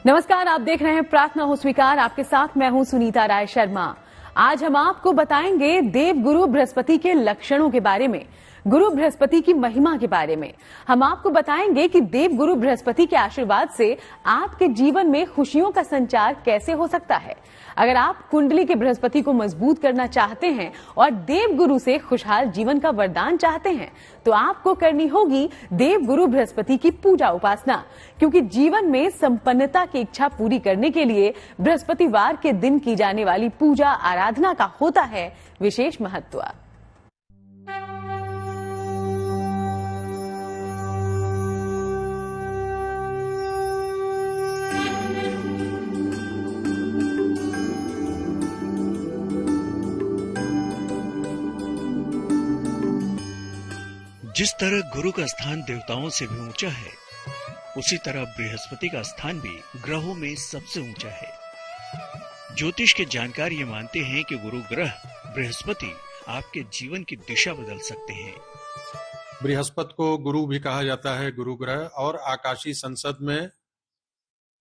नमस्कार, आप देख रहे हैं प्रार्थना हो स्वीकार। आपके साथ मैं हूं सुनीता राय शर्मा। आज हम आपको बताएंगे देव गुरु बृहस्पति के लक्षणों के बारे में, गुरु बृहस्पति की महिमा के बारे में। हम आपको बताएंगे कि देव गुरु बृहस्पति के आशीर्वाद से आपके जीवन में खुशियों का संचार कैसे हो सकता है। अगर आप कुंडली के बृहस्पति को मजबूत करना चाहते हैं और देव गुरु से खुशहाल जीवन का वरदान चाहते हैं, तो आपको करनी होगी देव गुरु बृहस्पति की पूजा उपासना, क्योंकि जीवन में संपन्नता की इच्छा पूरी करने के लिए बृहस्पतिवार के दिन की जाने वाली पूजा आराधना का होता है विशेष महत्व। जिस तरह गुरु का स्थान देवताओं से भी ऊंचा है, उसी तरह बृहस्पति का स्थान भी ग्रहों में सबसे ऊंचा है। ज्योतिष के जानकार ये मानते हैं कि गुरु ग्रह बृहस्पति आपके जीवन की दिशा बदल सकते हैं। बृहस्पति को गुरु भी कहा जाता है, गुरु ग्रह। और आकाशीय संसद में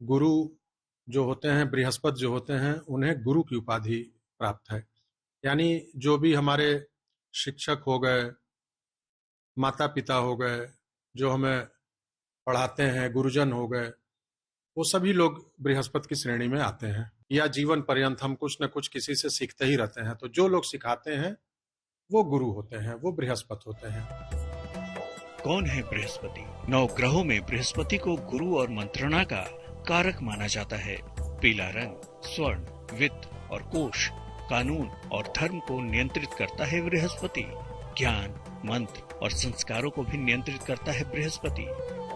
गुरु जो होते हैं, बृहस्पति जो होते हैं, उन्हें गुरु की उपाधि प्राप्त है। यानी जो भी हमारे शिक्षक हो गए, माता पिता हो गए, जो हमें पढ़ाते हैं, गुरुजन हो गए, वो सभी लोग बृहस्पति की श्रेणी में आते हैं। या जीवन पर्यंत हम कुछ न कुछ किसी से सीखते ही रहते हैं, तो जो लोग सिखाते हैं वो गुरु होते हैं, वो बृहस्पति होते हैं। कौन है बृहस्पति? 9 ग्रहों में बृहस्पति को गुरु और मंत्रणा का कारक माना जाता है। पीला रंग स्वर्ण, वित्त और कोश, कानून और धर्म को नियंत्रित करता है बृहस्पति। ज्ञान, मंत्र और संस्कारों को भी नियंत्रित करता है बृहस्पति।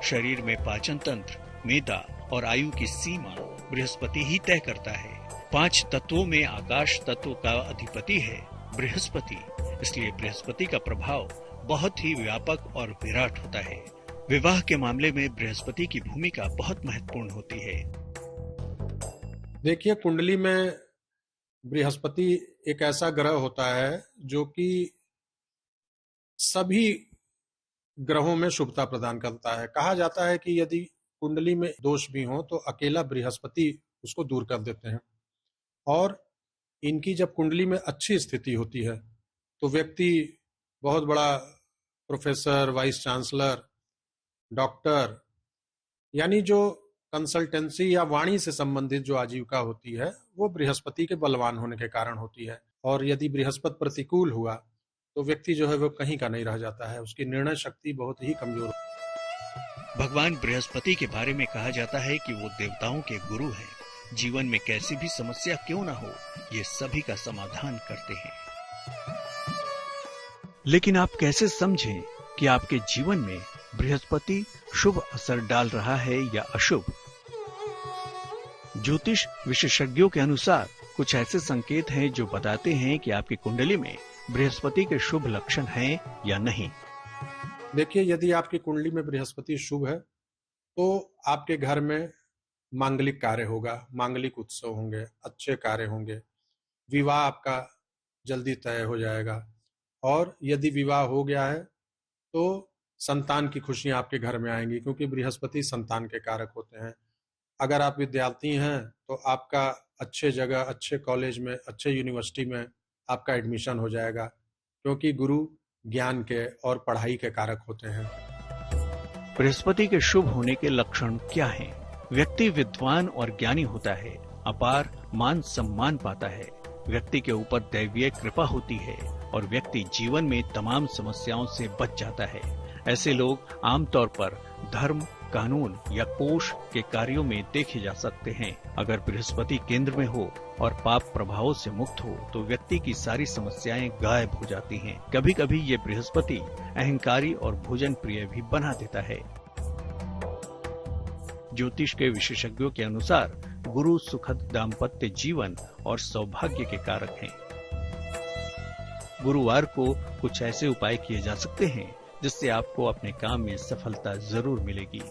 शरीर में पाचन तंत्र, मेदा और आयु की सीमा बृहस्पति ही तय करता है। 5 तत्वों में आकाश तत्व का अधिपति है बृहस्पति, इसलिए बृहस्पति का प्रभाव बहुत ही व्यापक और विराट होता है। विवाह के मामले में बृहस्पति की भूमिका बहुत महत्वपूर्ण होती है। देखिए, कुंडली में बृहस्पति एक ऐसा ग्रह होता है जो कि सभी ग्रहों में शुभता प्रदान करता है। कहा जाता है कि यदि कुंडली में दोष भी हो तो अकेला बृहस्पति उसको दूर कर देते हैं। और इनकी जब कुंडली में अच्छी स्थिति होती है तो व्यक्ति बहुत बड़ा प्रोफेसर, वाइस चांसलर, डॉक्टर, यानी जो कंसल्टेंसी या वाणी से संबंधित जो आजीविका होती है वो बृहस्पति के बलवान होने के कारण होती है। और यदि बृहस्पति प्रतिकूल हुआ तो व्यक्ति जो है वो कहीं का नहीं रह जाता है, उसकी निर्णय शक्ति बहुत ही कमजोर। भगवान बृहस्पति के बारे में कहा जाता है कि वो देवताओं के गुरु हैं। जीवन में कैसी भी समस्या क्यों ना हो, ये सभी का समाधान करते हैं। लेकिन आप कैसे समझें कि आपके जीवन में बृहस्पति शुभ असर डाल रहा है या अशुभ? ज्योतिष विशेषज्ञों के अनुसार कुछ ऐसे संकेत हैं जो बताते हैं कि आपकी कुंडली में बृहस्पति के शुभ लक्षण हैं या नहीं। देखिए, यदि आपकी कुंडली में बृहस्पति शुभ है तो आपके घर में मांगलिक कार्य होगा, मांगलिक उत्सव होंगे, अच्छे कार्य होंगे, विवाह आपका जल्दी तय हो जाएगा। और यदि विवाह हो गया है तो संतान की खुशियां आपके घर में आएंगी, क्योंकि बृहस्पति संतान के कारक होते हैं। अगर आप विद्यार्थी हैं तो आपका अच्छे जगह, अच्छे कॉलेज में, अच्छे यूनिवर्सिटी में आपका एडमिशन हो जाएगा, क्योंकि गुरु ज्ञान के और पढ़ाई के कारक होते हैं। बृहस्पति के शुभ होने के लक्षण क्या हैं? व्यक्ति विद्वान और ज्ञानी होता है, अपार मान सम्मान पाता है, व्यक्ति के ऊपर दैवीय कृपा होती है और व्यक्ति जीवन में तमाम समस्याओं से बच जाता है। ऐसे लोग आमतौर पर धर्म, कानून या कोष के कार्यों में देखे जा सकते हैं। अगर बृहस्पति केंद्र में हो और पाप प्रभावों से मुक्त हो तो व्यक्ति की सारी समस्याएं गायब हो जाती हैं। कभी कभी ये बृहस्पति अहंकारी और भोजन प्रिय भी बना देता है। ज्योतिष के विशेषज्ञों के अनुसार गुरु सुखद दाम्पत्य जीवन और सौभाग्य के कारक हैं। गुरुवार को कुछ ऐसे उपाय किए जा सकते हैं जिससे आपको अपने काम में सफलता जरूर मिलेगी,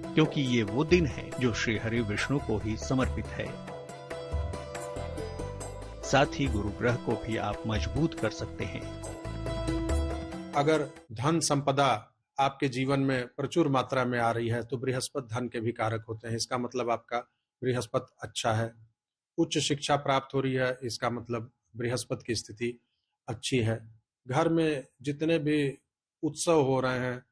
क्योंकि ये वो दिन है जो श्री हरि विष्णु को ही समर्पित है। साथ ही गुरु ग्रह को भी आप मजबूत कर सकते हैं। अगर धन संपदा आपके जीवन में प्रचुर मात्रा में आ रही है तो बृहस्पति धन के भी कारक होते हैं। इसका मतलब आपका बृहस्पति अच्छा है। उच्च शिक्षा प्राप्त हो रही है, इसका मतलब बृहस्पति की स्थिति अच्छी है। घर में जितने भी उत्सव हो रहे हैं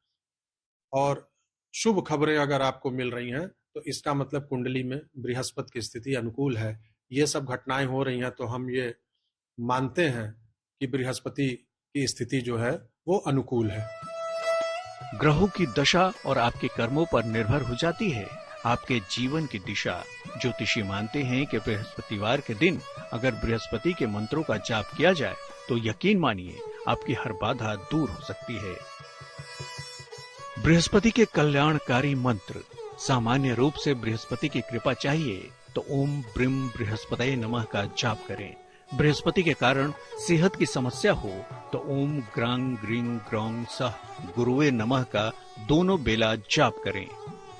और शुभ खबरें अगर आपको मिल रही हैं तो इसका मतलब कुंडली में बृहस्पति की स्थिति अनुकूल है। ये सब घटनाएं हो रही हैं तो हम ये मानते हैं कि बृहस्पति की स्थिति जो है वो अनुकूल है। ग्रहों की दशा और आपके कर्मों पर निर्भर हो जाती है आपके जीवन की दिशा। ज्योतिषी मानते हैं कि बृहस्पतिवार के दिन अगर बृहस्पति के मंत्रों का जाप किया जाए तो यकीन मानिए आपकी हर बाधा दूर हो सकती है। बृहस्पति के कल्याणकारी मंत्र। सामान्य रूप से बृहस्पति की कृपा चाहिए तो ओम ब्रीम बृहस्पतये नमः का जाप करें। बृहस्पति के कारण सेहत की समस्या हो तो ओम ग्रांग ग्रीं ग्रौं सह गुरुवे नमः का दोनों बेला जाप करें।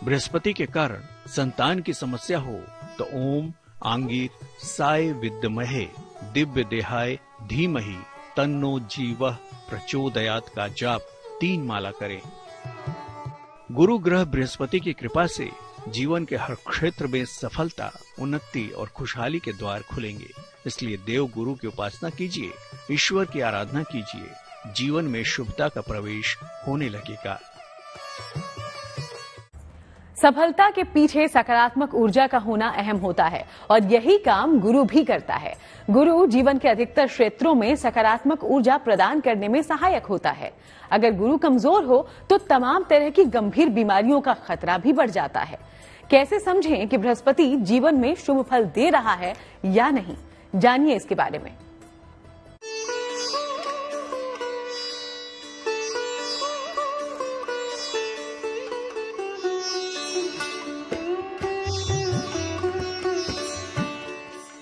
बृहस्पति के कारण संतान की समस्या हो तो ओम आंगीर साय विद्महे दिव्य देहाय धीमहि तन्नो जीवः प्रचोदयात का जाप 3 माला करें। गुरु ग्रह बृहस्पति की कृपा से जीवन के हर क्षेत्र में सफलता, उन्नति और खुशहाली के द्वार खुलेंगे। इसलिए देव गुरु की उपासना कीजिए, ईश्वर की आराधना कीजिए, जीवन में शुभता का प्रवेश होने लगेगा। सफलता के पीछे सकारात्मक ऊर्जा का होना अहम होता है और यही काम गुरु भी करता है। गुरु जीवन के अधिकतर क्षेत्रों में सकारात्मक ऊर्जा प्रदान करने में सहायक होता है। अगर गुरु कमजोर हो तो तमाम तरह की गंभीर बीमारियों का खतरा भी बढ़ जाता है। कैसे समझें कि बृहस्पति जीवन में शुभ फल दे रहा है या नहीं, जानिए इसके बारे में।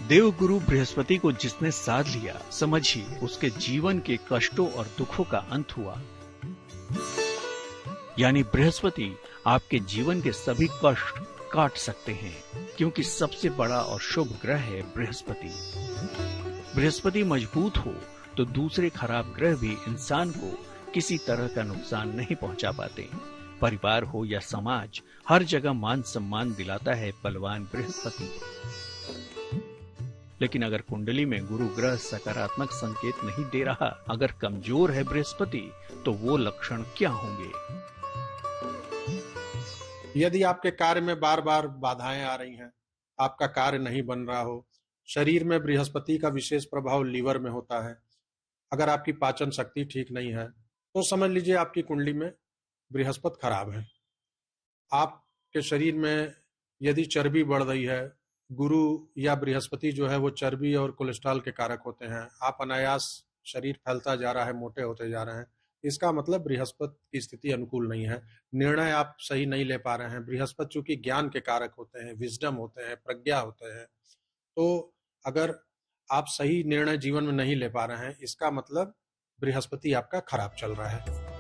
देवगुरु बृहस्पति को जिसने साध लिया, समझिए उसके जीवन के कष्टों और दुखों का अंत हुआ। यानी बृहस्पति आपके जीवन के सभी कष्ट काट सकते हैं, क्योंकि सबसे बड़ा और शुभ ग्रह है बृहस्पति। बृहस्पति मजबूत हो तो दूसरे खराब ग्रह भी इंसान को किसी तरह का नुकसान नहीं पहुंचा पाते। परिवार हो या समाज, हर जगह मान सम्मान दिलाता है बलवान बृहस्पति। लेकिन अगर कुंडली में गुरु ग्रह सकारात्मक संकेत नहीं दे रहा, अगर कमजोर है बृहस्पति, तो वो लक्षण क्या होंगे? यदि आपके कार्य में बार बार बाधाएं आ रही हैं, आपका कार्य नहीं बन रहा हो, शरीर में बृहस्पति का विशेष प्रभाव लीवर में होता है, अगर आपकी पाचन शक्ति ठीक नहीं है, तो समझ लीजिए आपकी कुंडली में बृहस्पति खराब है। आपके शरीर में यदि चर्बी बढ़ रही है, गुरु या बृहस्पति जो है वो चर्बी और कोलेस्ट्रॉल के कारक होते हैं, आप अनायास शरीर फैलता जा रहा है, मोटे होते जा रहे हैं, इसका मतलब बृहस्पति की स्थिति अनुकूल नहीं है। निर्णय आप सही नहीं ले पा रहे हैं। बृहस्पति चूंकि ज्ञान के कारक होते हैं, विजडम होते हैं, प्रज्ञा होते हैं, तो अगर आप सही निर्णय जीवन में नहीं ले पा रहे हैं, इसका मतलब बृहस्पति आपका खराब चल रहा है।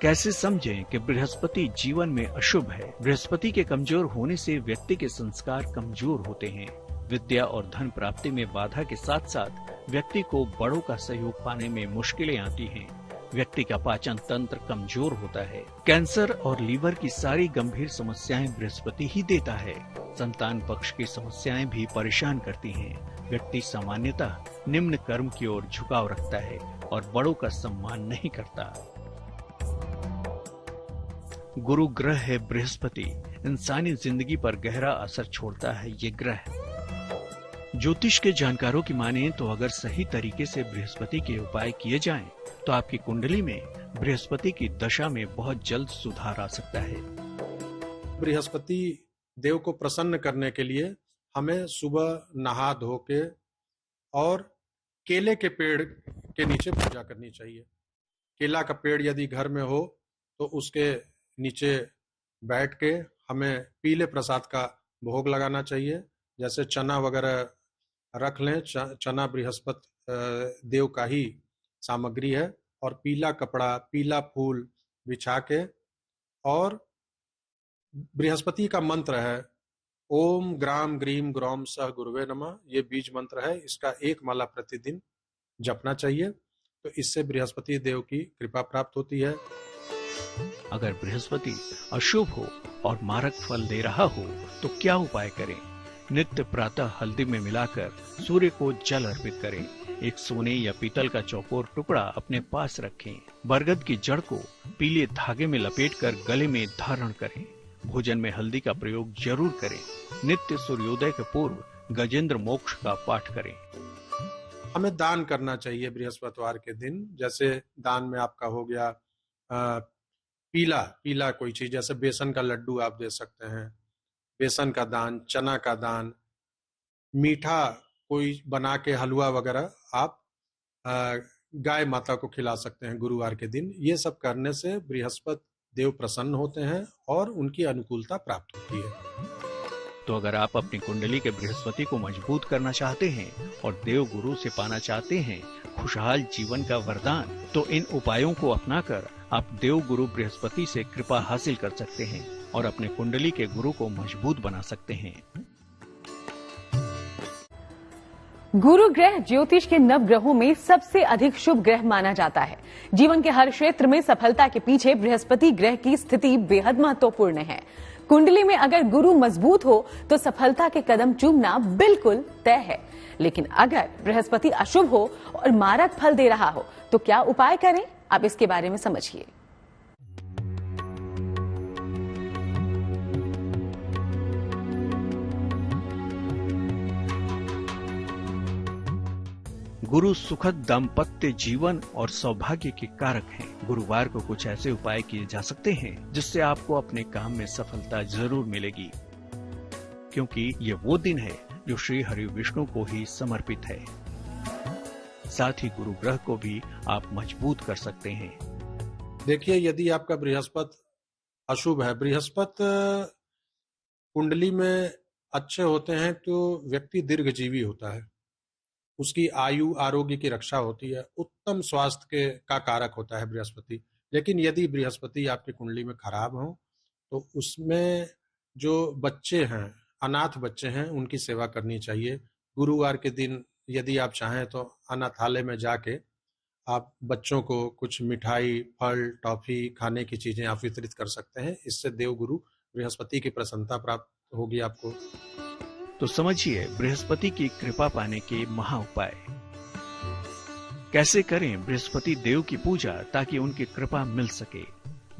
कैसे समझें कि बृहस्पति जीवन में अशुभ है? बृहस्पति के कमजोर होने से व्यक्ति के संस्कार कमजोर होते हैं। विद्या और धन प्राप्ति में बाधा के साथ साथ व्यक्ति को बड़ों का सहयोग पाने में मुश्किलें आती हैं। व्यक्ति का पाचन तंत्र कमजोर होता है। कैंसर और लीवर की सारी गंभीर समस्याएं बृहस्पति ही देता है। संतान पक्ष की समस्याएं भी परेशान करती हैं। व्यक्ति सामान्यतः निम्न कर्म की ओर झुकाव रखता है और बड़ों का सम्मान नहीं करता। गुरु ग्रह है बृहस्पति, इंसानी जिंदगी पर गहरा असर छोड़ता है ये ग्रह। ज्योतिष के जानकारों की माने तो अगर सही तरीके से बृहस्पति के उपाय किए जाएं, तो आपकी कुंडली में बृहस्पति की दशा में बहुत जल्द सुधार आ सकता है। बृहस्पति देव को प्रसन्न करने के लिए हमें सुबह नहा धो के और केले के पेड़ के नीचे पूजा करनी चाहिए। केला का पेड़ यदि घर में हो तो उसके नीचे बैठ के हमें पीले प्रसाद का भोग लगाना चाहिए। जैसे चना वगैरह रख लें, चना बृहस्पति देव का ही सामग्री है, और पीला कपड़ा, पीला फूल बिछा के, और बृहस्पति का मंत्र है ओम ग्राम ग्रीम ग्रौम सह गुरुवे नमः। ये बीज मंत्र है, इसका 1 माला प्रतिदिन जपना चाहिए, तो इससे बृहस्पति देव की कृपा प्राप्त होती है। अगर बृहस्पति अशुभ हो और मारक फल दे रहा हो तो क्या उपाय करें? नित्य प्रातः हल्दी में मिलाकर सूर्य को जल अर्पित करें। एक सोने या पीतल का चौकोर टुकड़ा अपने पास रखें। बरगद की जड़ को पीले धागे में लपेटकर गले में धारण करें। भोजन में हल्दी का प्रयोग जरूर करें। नित्य सूर्योदय के पूर्व गजेंद्र मोक्ष का पाठ करें। हमें दान करना चाहिए बृहस्पतिवार के दिन। जैसे दान में आपका हो गया पीला कोई चीज, जैसे बेसन का लड्डू आप दे सकते हैं, बेसन का दान, चना का दान, मीठा कोई बना के हलवा वगैरह आप गाय माता को खिला सकते हैं गुरुवार के दिन। ये सब करने से बृहस्पति देव प्रसन्न होते हैं और उनकी अनुकूलता प्राप्त होती है। तो अगर आप अपनी कुंडली के बृहस्पति को मजबूत करना चाहते हैं और देव गुरु से पाना चाहते हैं खुशहाल जीवन का वरदान, तो इन उपायों को अपनाकर आप देव गुरु बृहस्पति से कृपा हासिल कर सकते हैं और अपने कुंडली के गुरु को मजबूत बना सकते हैं। गुरु ग्रह ज्योतिष के नव ग्रहों में सबसे अधिक शुभ ग्रह माना जाता है। जीवन के हर क्षेत्र में सफलता के पीछे बृहस्पति ग्रह की स्थिति बेहद महत्वपूर्ण है। कुंडली में अगर गुरु मजबूत हो तो सफलता के कदम चूमना बिल्कुल तय है। लेकिन अगर बृहस्पति अशुभ हो और मारक फल दे रहा हो तो क्या उपाय करें, आप इसके बारे में समझिए। गुरु सुखद दाम्पत्य जीवन और सौभाग्य के कारक हैं। गुरुवार को कुछ ऐसे उपाय किए जा सकते हैं जिससे आपको अपने काम में सफलता जरूर मिलेगी, क्योंकि ये वो दिन है जो श्री हरि विष्णु को ही समर्पित है। साथ ही गुरु ग्रह को भी आप मजबूत कर सकते हैं। देखिए, यदि आपका बृहस्पति अशुभ है, बृहस्पति कुंडली में अच्छे होते हैं तो व्यक्ति दीर्घजीवी होता है, उसकी आयु आरोग्य की रक्षा होती है, उत्तम स्वास्थ्य का कारक होता है बृहस्पति। लेकिन यदि बृहस्पति आपकी कुंडली में खराब हो तो उसमें जो बच्चे हैं, अनाथ बच्चे हैं, उनकी सेवा करनी चाहिए। गुरुवार के दिन यदि आप चाहें तो अनाथालय में जाके आप बच्चों को कुछ मिठाई, फल, टॉफी, खाने की चीजें आप वितरित कर सकते हैं। इससे देवगुरु बृहस्पति की प्रसन्नता प्राप्त होगी आपको। तो समझिए बृहस्पति की कृपा पाने के महा उपाय कैसे करें। बृहस्पति देव की पूजा ताकि उनकी कृपा मिल सके।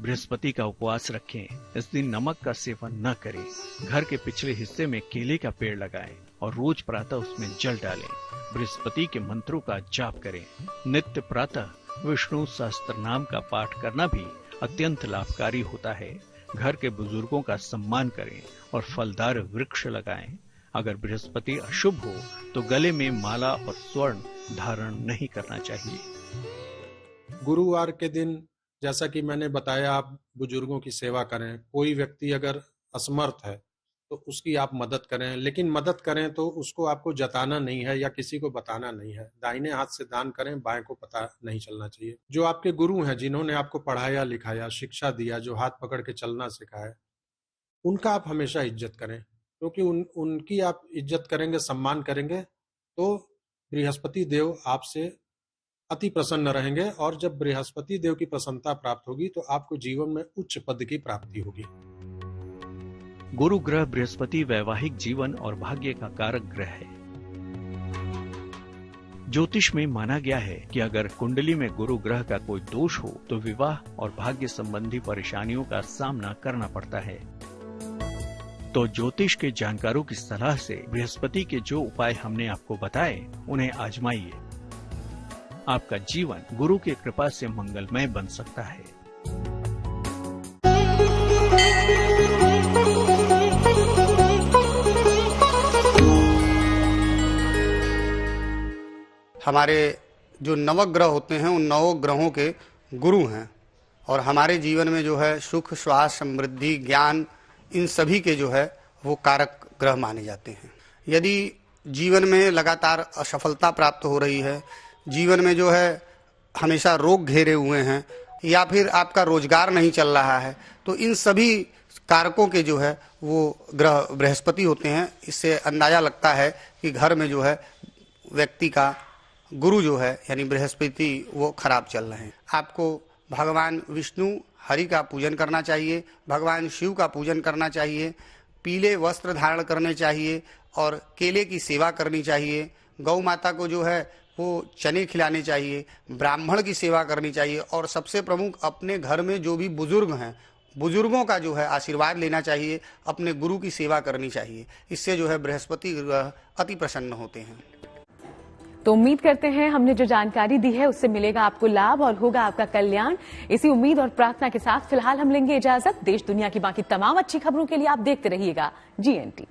बृहस्पति का उपवास रखें। इस दिन नमक का सेवन न करें। घर के पिछले हिस्से में केले का पेड़ लगाएं और रोज प्रातः उसमें जल डालें। बृहस्पति के मंत्रों का जाप करें। नित्य प्रातः विष्णु सहस्त्र नाम का पाठ करना भी अत्यंत लाभकारी होता है। घर के बुजुर्गों का सम्मान करें और फलदार वृक्ष लगाएं। अगर बृहस्पति अशुभ हो तो गले में माला और स्वर्ण धारण नहीं करना चाहिए। गुरुवार के दिन जैसा कि मैंने बताया, आप बुजुर्गों की सेवा करें। कोई व्यक्ति अगर असमर्थ है तो उसकी आप मदद करें, लेकिन मदद करें तो उसको आपको जताना नहीं है या किसी को बताना नहीं है। दाहिने हाथ से दान करें, बाएं को पता नहीं चलना चाहिए। जो आपके गुरु हैं, जिन्होंने आपको पढ़ाया लिखाया, शिक्षा दिया, जो हाथ पकड़ के चलना सिखाया, उनका आप हमेशा इज्जत करें, क्योंकि उनकी आप इज्जत करेंगे, सम्मान करेंगे तो बृहस्पति देव आपसे अति प्रसन्न रहेंगे। और जब बृहस्पति देव की प्रसन्नता प्राप्त होगी तो आपको जीवन में उच्च पद की प्राप्ति होगी। गुरु ग्रह बृहस्पति वैवाहिक जीवन और भाग्य का कारक ग्रह है। ज्योतिष में माना गया है कि अगर कुंडली में गुरु ग्रह का कोई दोष हो तो विवाह और भाग्य संबंधी परेशानियों का सामना करना पड़ता है। तो ज्योतिष के जानकारों की सलाह से बृहस्पति के जो उपाय हमने आपको बताए उन्हें आजमाइए। आपका जीवन गुरु की कृपा से मंगलमय बन सकता है। हमारे जो नवग्रह होते हैं उन नवग्रहों के गुरु हैं और हमारे जीवन में जो है सुख, स्वास्थ्य, समृद्धि, ज्ञान, इन सभी के जो है वो कारक ग्रह माने जाते हैं। यदि जीवन में लगातार असफलता प्राप्त हो रही है, जीवन में जो है हमेशा रोग घेरे हुए हैं या फिर आपका रोजगार नहीं चल रहा है, तो इन सभी कारकों के जो है वो ग्रह बृहस्पति होते हैं। इससे अंदाजा लगता है कि घर में जो है व्यक्ति का गुरु जो है यानी बृहस्पति वो खराब चल रहे हैं। आपको भगवान विष्णु हरि का पूजन करना चाहिए, भगवान शिव का पूजन करना चाहिए, पीले वस्त्र धारण करने चाहिए और केले की सेवा करनी चाहिए। गौ माता को जो है वो चने खिलाने चाहिए, ब्राह्मण की सेवा करनी चाहिए और सबसे प्रमुख अपने घर में जो भी बुजुर्ग हैं, बुजुर्गों का जो है आशीर्वाद लेना चाहिए, अपने गुरु की सेवा करनी चाहिए। इससे जो है बृहस्पति ग्रह अति प्रसन्न होते हैं। तो उम्मीद करते हैं हमने जो जानकारी दी है उससे मिलेगा आपको लाभ और होगा आपका कल्याण। इसी उम्मीद और प्रार्थना के साथ फिलहाल हम लेंगे इजाजत। देश दुनिया की बाकी तमाम अच्छी खबरों के लिए आप देखते रहिएगा GNT।